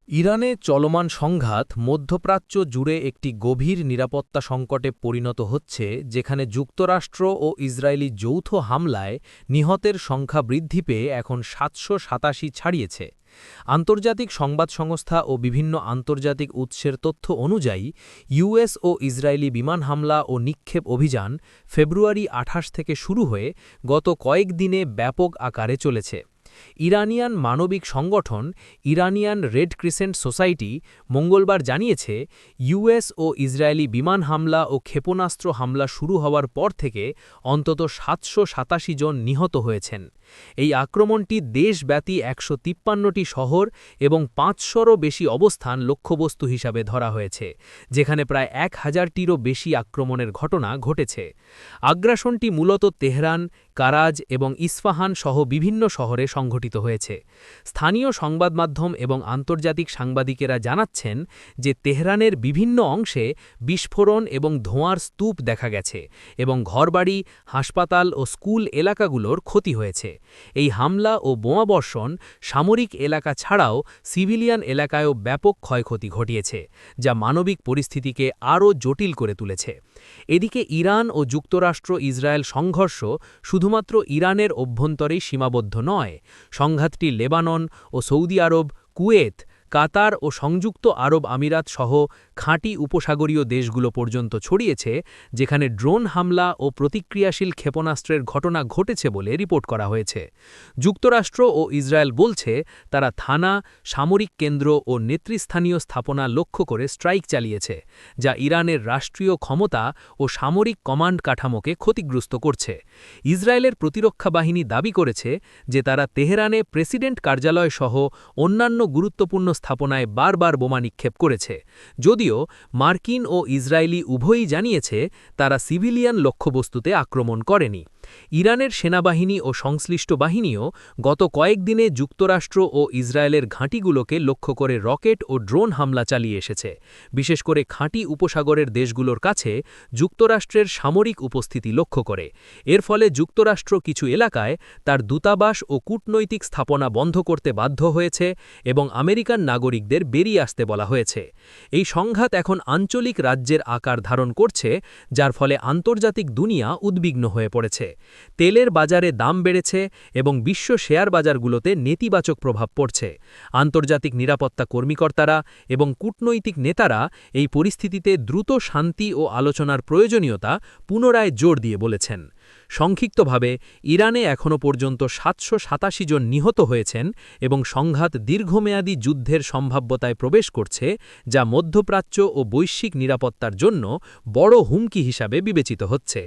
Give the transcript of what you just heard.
ইরানে চলমান সংঘাত মধ্যপ্রাচ্য জুড়ে একটি গভীর নিরাপত্তা সংকটে পরিণত হচ্ছে, যেখানে যুক্তরাষ্ট্র ও ইসরায়েলি যৌথ হামলায় নিহতের সংখ্যা বৃদ্ধি পেয়ে এখন ৭৮৭ ছাড়িয়েছে। আন্তর্জাতিক সংবাদ সংস্থা ও বিভিন্ন আন্তর্জাতিক উৎসের তথ্য অনুযায়ী ইউএস ও ইসরায়েলি বিমান হামলা ও নিক্ষেপ অভিযান ফেব্রুয়ারি ২৮ থেকে শুরু হয়ে গত কয়েক দিনে ব্যাপক আকারে চলেছে। ইরানিয়ান মানবিক সংগঠন ইরানিয়ান রেড ক্রিসেন্ট সোসাইটি মঙ্গলবার জানিয়েছে, ইউএস ও ইসরায়েলি বিমান হামলা ও ক্ষেপণাস্ত্র হামলা শুরু হওয়ার পর থেকে অন্তত ৭৮৭ জন নিহত হয়েছেন। এই আক্রমণটি দেশব্যাপী ১৫৩টি শহর এবং ৫০০রও বেশি অবস্থান লক্ষ্যবস্তু হিসাবে ধরা হয়েছে, যেখানে প্রায় ১,০০০টিরও বেশি আক্রমণের ঘটনা ঘটেছে। আগ্রাসনটি মূলত তেহরান, কারাজ এবং ইস্পাহান সহ বিভিন্ন শহরে সংঘটিত হয়েছে। স্থানীয় সংবাদ মাধ্যম এবং আন্তর্জাতিক সাংবাদিকেরা জানাচ্ছেন যে তেহরানের বিভিন্ন অংশে বিস্ফোরণ এবং ধোঁয়ার স্তূপ দেখা গেছে এবং ঘরবাড়ি, হাসপাতাল ও স্কুল এলাকাগুলোর ক্ষতি হয়েছে। এই হামলা ও বোমাবর্ষণ সামরিক এলাকা ছাড়াও সিভিলিয়ান এলাকায়ও ব্যাপক ক্ষয়ক্ষতি ঘটিয়েছে, যা মানবিক পরিস্থিতিকে আরও জটিল করে তুলেছে। এদিকে ইরান ও যুক্তরাষ্ট্র ইসরায়েল সংঘর্ষ শুধুমাত্র ইরানের অভ্যন্তরেই সীমাবদ্ধ নয়। সংঘাতটি লেবানন ও সৌদি আরব, কুয়েত, কাতার ও সংযুক্ত আরব আমিরাত সহ খাঁটি উপসাগরীয় দেশগুলো পর্যন্ত ছড়িয়েছে, যেখানে ড্রোন হামলা ও প্রতিক্রিয়াশীল ক্ষেপণাস্ত্রের ঘটনা ঘটেছে বলে রিপোর্ট করা হয়েছে। যুক্তরাষ্ট্র ও ইসরায়েল বলছে, তারা থানা, সামরিক কেন্দ্র ও নেতৃস্থানীয় স্থাপনা লক্ষ্য করে স্ট্রাইক চালিয়েছে, যা ইরানের রাষ্ট্রীয় ক্ষমতা ও সামরিক কমান্ড কাঠামোকে ক্ষতিগ্রস্ত করছে। ইসরায়েলের প্রতিরক্ষা বাহিনী দাবি করেছে যে তারা তেহরানে প্রেসিডেন্ট কার্যালয় সহ অন্যান্য গুরুত্বপূর্ণ স্থাপনায় বারবার বোমা নিক্ষেপ করেছে, যদিও মার্কিন ও ইসরায়েলি উভয়ই জানিয়েছে তারা সিভিলিয়ান লক্ষ্যবস্তুতে আক্রমণ করেনি। ইরানের সেনাবাহিনী ও সংশ্লিষ্ট বাহিনীও গত কয়েকদিনে যুক্তরাষ্ট্র ও ইসরায়েলের ঘাঁটিগুলোকে লক্ষ্য করে রকেট ও ড্রোন হামলা চালিয়ে এসেছে, বিশেষ করে খাঁটি উপসাগরের দেশগুলোর কাছে যুক্তরাষ্ট্রের সামরিক উপস্থিতি লক্ষ্য করে। এর ফলে যুক্তরাষ্ট্র কিছু এলাকায় তার দূতাবাস ও কূটনৈতিক স্থাপনা বন্ধ করতে বাধ্য হয়েছে এবং আমেরিকান নাগরিকদের বেরিয়ে আসতে বলা হয়েছে। এই সংঘাত এখন আঞ্চলিক রাজ্যের আকার ধারণ করছে, যার ফলে আন্তর্জাতিক দুনিয়া উদ্বিগ্ন হয়ে পড়েছে। তেলের বাজারে দাম বেড়েছে এবং বিশ্ব শেয়ার বাজারগুলোতে নেতিবাচক প্রভাব পড়ছে। আন্তর্জাতিক নিরাপত্তা কর্মীকর্তারা এবং কূটনৈতিক নেতারা এই পরিস্থিতিতে দ্রুত শান্তি ও আলোচনার প্রয়োজনীয়তা পুনরায় জোর দিয়ে বলেছেন। সংক্ষিপ্তভাবে, ইরানে এখনও পর্যন্ত ৭৮৭ জন নিহত হয়েছেন এবং সংঘাত দীর্ঘমেয়াদী যুদ্ধের সম্ভাব্যতায় প্রবেশ করছে, যা মধ্যপ্রাচ্য ও বৈশ্বিক নিরাপত্তার জন্য বড় হুমকি হিসাবে বিবেচিত হচ্ছে।